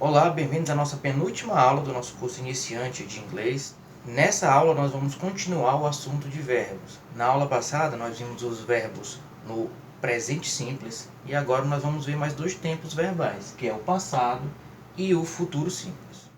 Olá, bem-vindos à nossa penúltima aula do nosso curso iniciante de inglês. Nessa aula nós vamos continuar o assunto de verbos. Na aula passada nós vimos os verbos no presente simples e agora nós vamos ver mais dois tempos verbais, que é o passado e o futuro simples.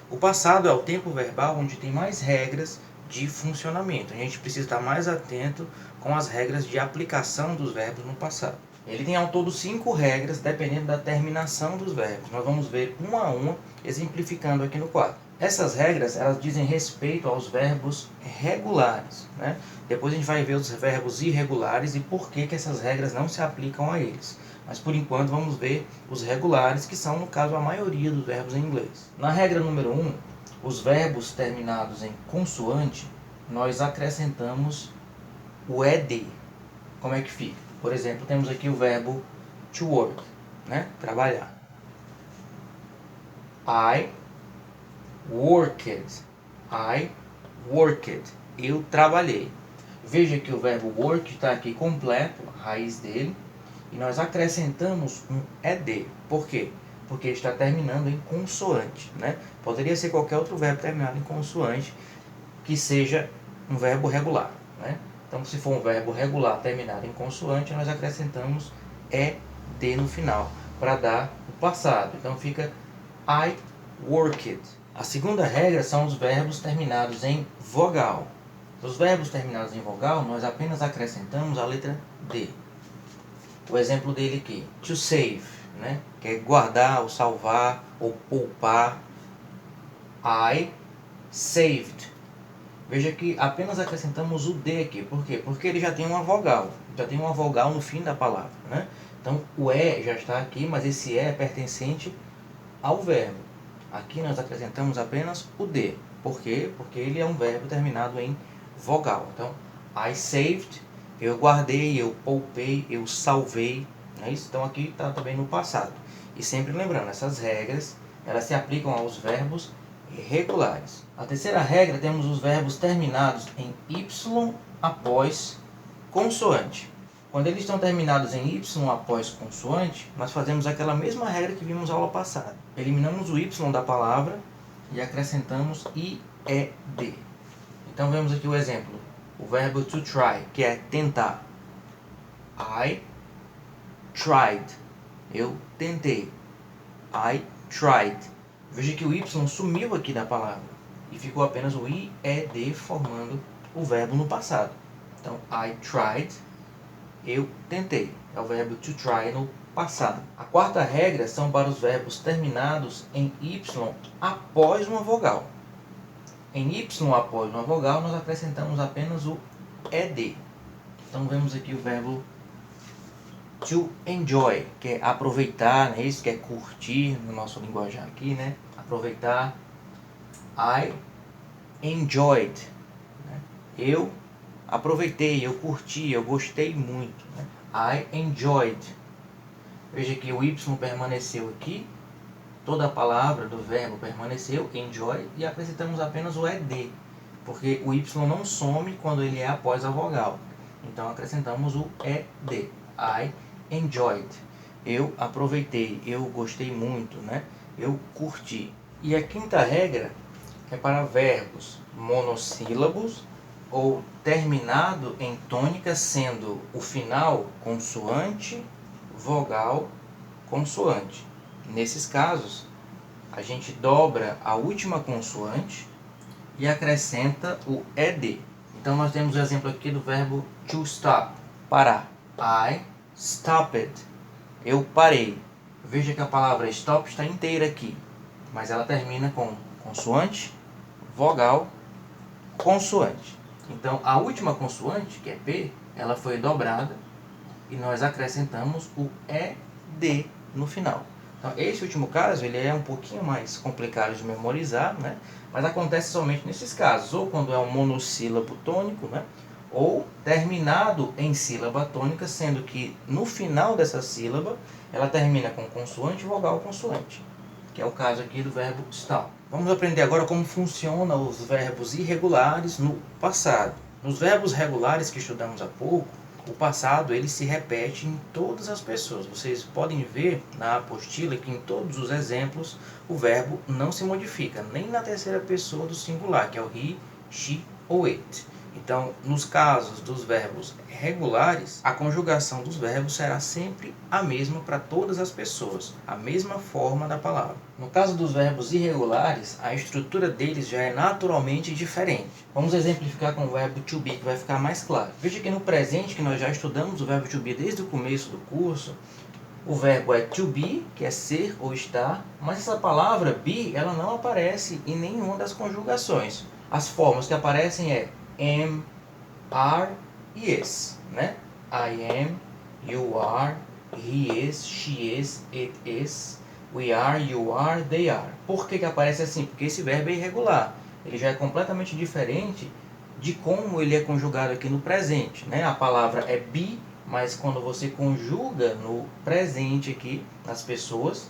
O passado é o tempo verbal onde tem mais regras de funcionamento. A gente precisa estar mais atento com as regras de aplicação dos verbos no passado. Ele tem ao todo 5 regras, dependendo da terminação dos verbos. Nós vamos ver uma a uma, exemplificando aqui no quadro. Essas regras, elas dizem respeito aos verbos regulares, né? Depois a gente vai ver os verbos irregulares e por que essas regras não se aplicam a eles. Mas por enquanto vamos ver os regulares, que são, no caso, a maioria dos verbos em inglês. Na regra número 1, os verbos terminados em consoante, nós acrescentamos o ED. Como é que fica? Por exemplo, temos aqui o verbo to work, né? Trabalhar. I worked. I worked. Eu trabalhei. Veja que o verbo work está aqui completo, a raiz dele, e nós acrescentamos um ED. Por quê? Porque está terminando em consoante, né? Poderia ser qualquer outro verbo terminado em consoante que seja um verbo regular, né? Então, se for um verbo regular terminado em consoante, nós acrescentamos ED no final, para dar o passado. Então, fica I worked. A segunda regra são os verbos terminados em vogal. Os verbos terminados em vogal, nós apenas acrescentamos a letra D. O exemplo dele aqui, to save, né? Que é guardar, ou salvar, ou poupar. I saved. Veja que apenas acrescentamos o D aqui. Por quê? Porque ele já tem uma vogal. Já tem uma vogal no fim da palavra, né? Então, o E já está aqui, mas esse E é pertencente ao verbo. Aqui nós acrescentamos apenas o D. Por quê? Porque ele é um verbo terminado em vogal. Então, I saved, eu guardei, eu poupei, eu salvei. Não é isso? Então, aqui está também no passado. E sempre lembrando, essas regras, elas se aplicam aos verbos regulares. A terceira regra, temos os verbos terminados em Y após consoante. Quando eles estão terminados em Y após consoante, nós fazemos aquela mesma regra que vimos na aula passada. Eliminamos o Y da palavra e acrescentamos IED. Então vemos aqui o exemplo. O verbo to try, que é tentar. I tried. Eu tentei. I tried. Veja que o Y sumiu aqui da palavra e ficou apenas o IED formando o verbo no passado. Então, I tried, eu tentei. É o verbo to try no passado. A quarta regra são para os verbos terminados em Y após uma vogal. Em Y após uma vogal, nós acrescentamos apenas o ED. Então, vemos aqui o verbo to enjoy, que é aproveitar, né? Isso que é curtir no nosso linguajar aqui, né? Aproveitar. I enjoyed, né? Eu aproveitei, eu curti, eu gostei muito, né? I enjoyed. Veja que o Y permaneceu aqui, toda a palavra do verbo permaneceu, enjoy, e acrescentamos apenas o ED, porque o Y não some quando ele é após a vogal. Então acrescentamos o ED. I enjoyed. Eu aproveitei, eu gostei muito, né? Eu curti. E a quinta regra é para verbos monossílabos ou terminado em tônica, sendo o final consoante, vogal, consoante. Nesses casos, a gente dobra a última consoante e acrescenta o ED. Então nós temos o exemplo aqui do verbo to stop, parar. I stopped. Eu parei. Veja que a palavra stop está inteira aqui, mas ela termina com consoante, vogal, consoante. Então, a última consoante, que é P, ela foi dobrada e nós acrescentamos o ED no final. Então, esse último caso, ele é um pouquinho mais complicado de memorizar, né? Mas acontece somente nesses casos, ou quando é um monossílabo tônico, né? Ou terminado em sílaba tônica, sendo que no final dessa sílaba, ela termina com consoante, vogal, consoante, que é o caso aqui do verbo stop. Vamos aprender agora como funcionam os verbos irregulares no passado. Nos verbos regulares que estudamos há pouco, o passado ele se repete em todas as pessoas. Vocês podem ver na apostila que em todos os exemplos o verbo não se modifica, nem na terceira pessoa do singular, que é o he, she ou it. Então, nos casos dos verbos regulares, a conjugação dos verbos será sempre a mesma para todas as pessoas, a mesma forma da palavra. No caso dos verbos irregulares, a estrutura deles já é naturalmente diferente. Vamos exemplificar com o verbo to be, que vai ficar mais claro. Veja que no presente, que nós já estudamos o verbo to be desde o começo do curso, o verbo é to be, que é ser ou estar, mas essa palavra be, ela não aparece em nenhuma das conjugações. As formas que aparecem é am, are e is, né? I am, you are, he is, she is, it is, we are, you are, they are. Por que aparece assim? Porque esse verbo é irregular. Ele já é completamente diferente de como ele é conjugado aqui no presente, né? A palavra é be, mas quando você conjuga no presente aqui, nas pessoas,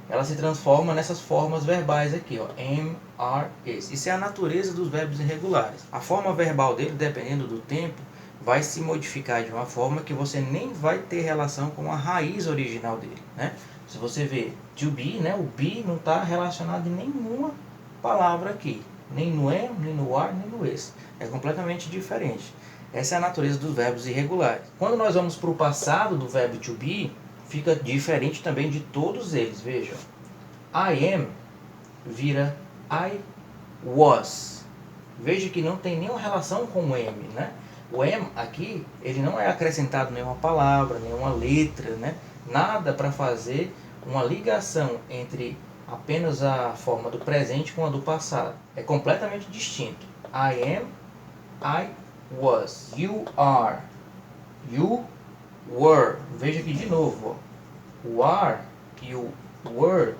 ela se transforma nessas formas verbais aqui, ó, am, are, is. Isso é a natureza dos verbos irregulares. A forma verbal dele, dependendo do tempo, vai se modificar de uma forma que você nem vai ter relação com a raiz original dele, né? Se você vê to be, né, o be não está relacionado em nenhuma palavra aqui, nem no am, nem no are, nem no is. É completamente diferente. Essa é a natureza dos verbos irregulares. Quando nós vamos para o passado do verbo to be, fica diferente também de todos eles. Vejam, I am vira I was. Veja que não tem nenhuma relação com o am, né? O am aqui, ele não é acrescentado nenhuma palavra, nenhuma letra, né? Nada para fazer uma ligação entre apenas a forma do presente com a do passado. É completamente distinto. I am, I was. You are, you were. Veja aqui de novo, ó. O are e o were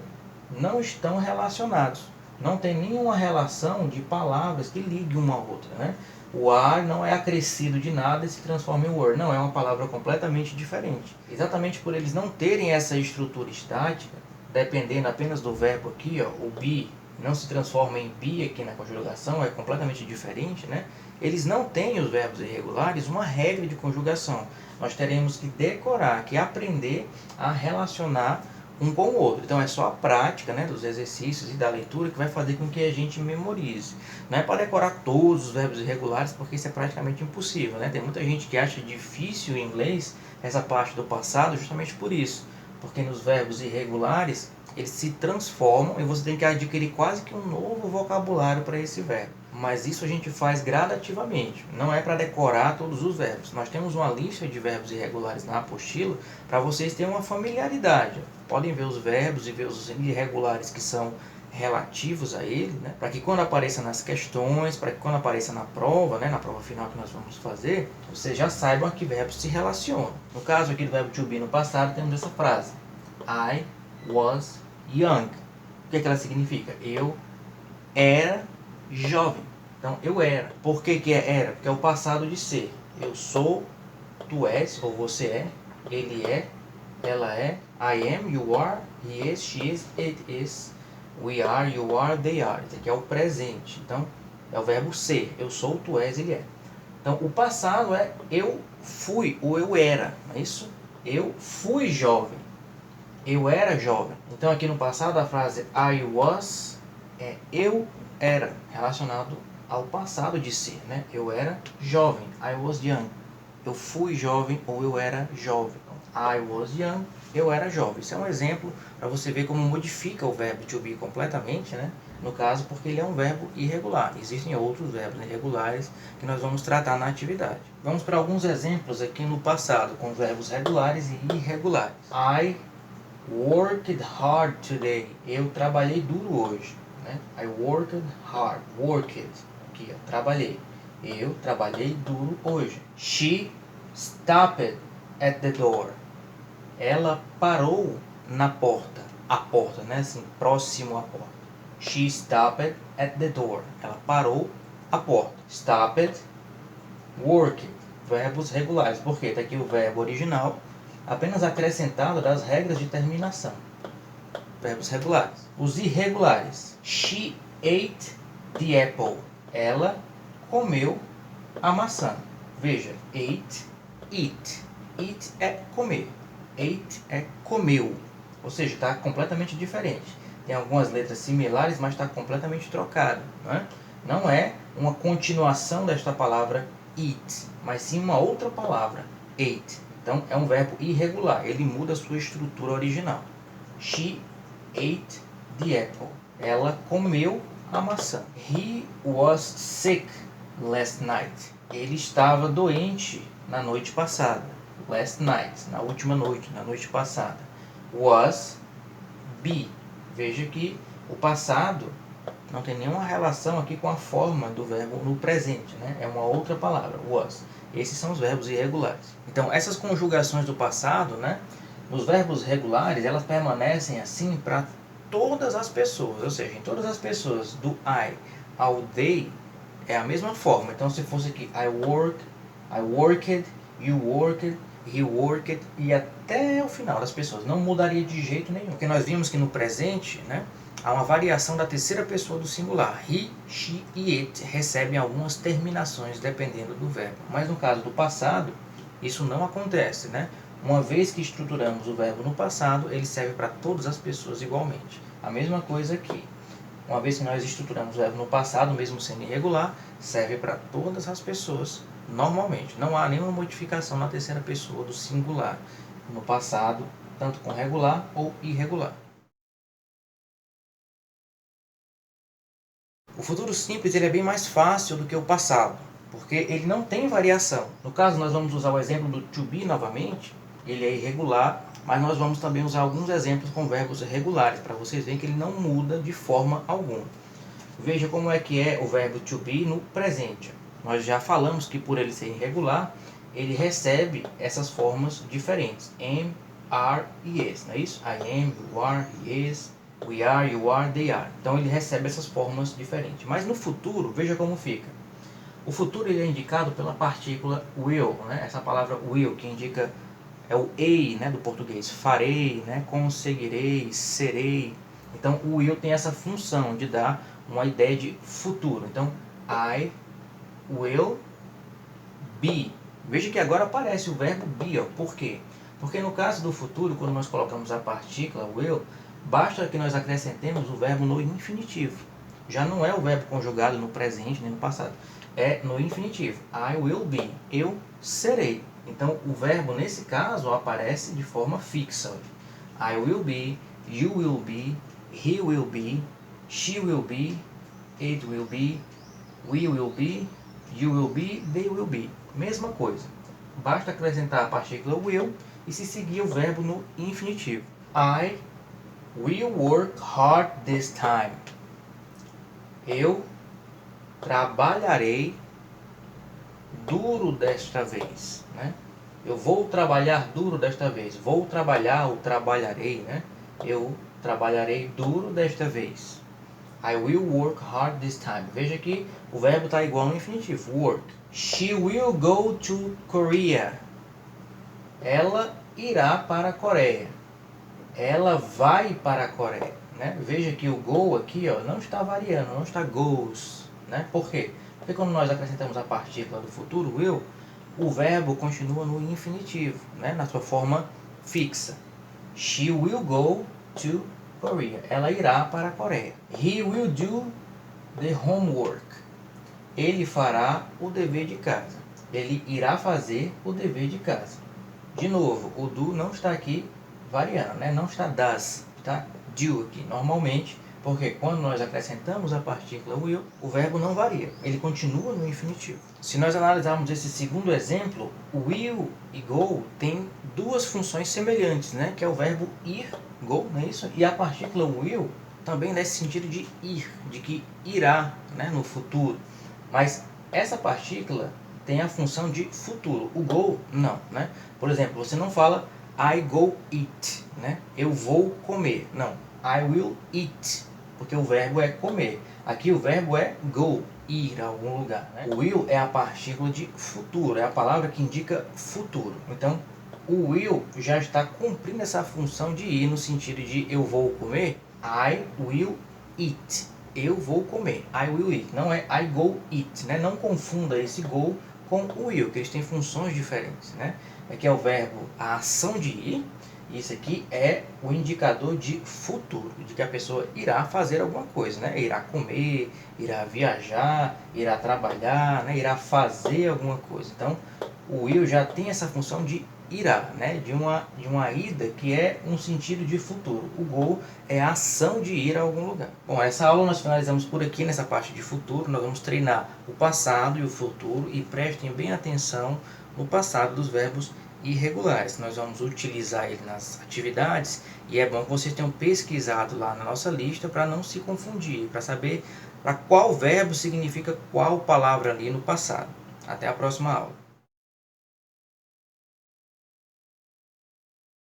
não estão relacionados. Não tem nenhuma relação de palavras que ligue uma à outra, né? O are não é acrescido de nada e se transforma em were. Não, é uma palavra completamente diferente. Exatamente por eles não terem essa estrutura estática, dependendo apenas do verbo aqui, ó, o be não se transforma em be aqui na conjugação, é completamente diferente, né? Eles não têm, os verbos irregulares, uma regra de conjugação. Nós teremos que decorar, que aprender a relacionar um com o outro. Então é só a prática, né, dos exercícios e da leitura que vai fazer com que a gente memorize. Não é para decorar todos os verbos irregulares, porque isso é praticamente impossível, né? Tem muita gente que acha difícil em inglês essa parte do passado justamente por isso. Porque nos verbos irregulares, eles se transformam e você tem que adquirir quase que um novo vocabulário para esse verbo. Mas isso a gente faz gradativamente, não é para decorar todos os verbos. Nós temos uma lista de verbos irregulares na apostila para vocês terem uma familiaridade. Podem ver os verbos e ver os irregulares que são relativos a ele, né? Para que quando apareça nas questões, para que quando apareça na prova, né, na prova final que nós vamos fazer, vocês já saibam a que verbos se relacionam. No caso aqui do verbo to be no passado, temos essa frase: I was young. O que ela significa? Eu era jovem. Então, eu era. Por que era? Porque é o passado de ser. Eu sou, tu és, ou você é, ele é, ela é, I am, you are, he is, she is, it is, we are, you are, they are. Isso aqui é o presente. Então, é o verbo ser. Eu sou, tu és, ele é. Então, o passado é eu fui, ou eu era. Não é isso? Eu fui jovem. Eu era jovem. Então, aqui no passado, a frase I was é eu era, relacionado ao passado de ser, né? Eu era jovem. I was young. Eu fui jovem ou eu era jovem. I was young. Eu era jovem. Isso é um exemplo para você ver como modifica o verbo to be completamente, né? No caso, porque ele é um verbo irregular. Existem outros verbos irregulares que nós vamos tratar na atividade. Vamos para alguns exemplos aqui no passado, com verbos regulares e irregulares. I worked hard today. Eu trabalhei duro hoje. Né? I worked hard. Worked. Aqui, ó, trabalhei. Eu trabalhei duro hoje. She stopped at the door. Ela parou na porta. A porta, né? Assim, próximo à porta. She stopped at the door. Ela parou a porta. Stopped, worked. Verbos regulares. Por quê? Está aqui o verbo original, apenas acrescentado das regras de terminação. Verbos regulares. Os irregulares. She ate the apple. Ela comeu a maçã. Veja, ate eat. Eat é comer. Ate é comeu. Ou seja, está completamente diferente. Tem algumas letras similares, mas está completamente trocado. Não é uma continuação desta palavra eat, mas sim uma outra palavra, ate. Então é um verbo irregular, ele muda a sua estrutura original. She ate the apple. Ela comeu a maçã. He was sick last night. Ele estava doente na noite passada. Last night, na última noite, na noite passada. Was, be. Veja que o passado não tem nenhuma relação aqui com a forma do verbo no presente, né? É uma outra palavra, was. Esses são os verbos irregulares. Então, essas conjugações do passado, né? Nos verbos regulares, elas permanecem assim para todas as pessoas. Ou seja, em todas as pessoas, do I ao they, é a mesma forma. Então, se fosse aqui, I worked, you worked, he worked, e até o final das pessoas. Não mudaria de jeito nenhum. Porque nós vimos que no presente, né? Há uma variação da terceira pessoa do singular. He, she e it recebem algumas terminações dependendo do verbo. Mas no caso do passado, isso não acontece, né? Uma vez que estruturamos o verbo no passado, ele serve para todas as pessoas igualmente. A mesma coisa aqui. Uma vez que nós estruturamos o verbo no passado, mesmo sendo irregular, serve para todas as pessoas normalmente. Não há nenhuma modificação na terceira pessoa do singular no passado, tanto com regular ou irregular. O futuro simples ele é bem mais fácil do que o passado, porque ele não tem variação. No caso, nós vamos usar o exemplo do to be novamente, ele é irregular, mas nós vamos também usar alguns exemplos com verbos regulares, para vocês verem que ele não muda de forma alguma. Veja como é que é o verbo to be no presente. Nós já falamos que por ele ser irregular, ele recebe essas formas diferentes. Am, are e is, não é isso? I am, you are, he is, we are, you are, they are. Então ele recebe essas formas diferentes. Mas no futuro, veja como fica. O futuro ele é indicado pela partícula will, né? Essa palavra will, que indica é o ei, né, do português. Farei, né, conseguirei, serei. Então o will tem essa função de dar uma ideia de futuro. Então I will be. Veja que agora aparece o verbo be. Ó. Por quê? Porque no caso do futuro, quando nós colocamos a partícula will, basta que nós acrescentemos o verbo no infinitivo. Já não é o verbo conjugado no presente nem no passado. É no infinitivo. I will be. Eu serei. Então, o verbo, nesse caso, aparece de forma fixa. I will be, you will be, he will be, she will be, it will be, we will be, you will be, they will be. Mesma coisa. Basta acrescentar a partícula will e se seguir o verbo no infinitivo. I will work hard this time. Eu trabalharei duro desta vez, né? Eu vou trabalhar duro desta vez. Vou trabalhar ou trabalharei, né? Eu trabalharei duro desta vez. I will work hard this time. Veja que o verbo está igual no infinitivo. Work. She will go to Korea. Ela irá para a Coreia. Ela vai para a Coreia, né? Veja que o go aqui, ó, não está variando, não está goes, né? Por quê? Porque quando nós acrescentamos a partícula do futuro, will, o verbo continua no infinitivo, né? Na sua forma fixa. She will go to Korea. Ela irá para a Coreia. He will do the homework. Ele fará o dever de casa. Ele irá fazer o dever de casa. De novo, o do não está aqui variando, né? Não está does, está do aqui. Normalmente, porque quando nós acrescentamos a partícula will, o verbo não varia, ele continua no infinitivo. Se nós analisarmos esse segundo exemplo, will e go têm duas funções semelhantes, né? Que é o verbo ir, go, não é isso? E a partícula will também nesse sentido de ir, de que irá, né? No futuro. Mas essa partícula tem a função de futuro. O go, não, né? Por exemplo, você não fala I go eat, né? Eu vou comer. Não, I will eat, porque o verbo é comer. Aqui o verbo é go, ir a algum lugar, né? O will é a partícula de futuro, é a palavra que indica futuro. Então, o will já está cumprindo essa função de ir no sentido de eu vou comer. I will eat. Eu vou comer. I will eat. Não é I go eat, né? Não confunda esse go com o will, que eles têm funções diferentes, né? Aqui é o verbo a ação de ir, e isso aqui é o indicador de futuro, de que a pessoa irá fazer alguma coisa, né? Irá comer, irá viajar, irá trabalhar, né? Irá fazer alguma coisa. Então, o will já tem essa função de irá, né? De uma ida que é um sentido de futuro. O go é a ação de ir a algum lugar. Bom, essa aula nós finalizamos por aqui nessa parte de futuro. Nós vamos treinar o passado e o futuro, e prestem bem atenção no passado dos verbos irregulares. Nós vamos utilizar ele nas atividades, e é bom que vocês tenham pesquisado lá na nossa lista para não se confundir, para saber para qual verbo significa qual palavra ali no passado. Até a próxima aula.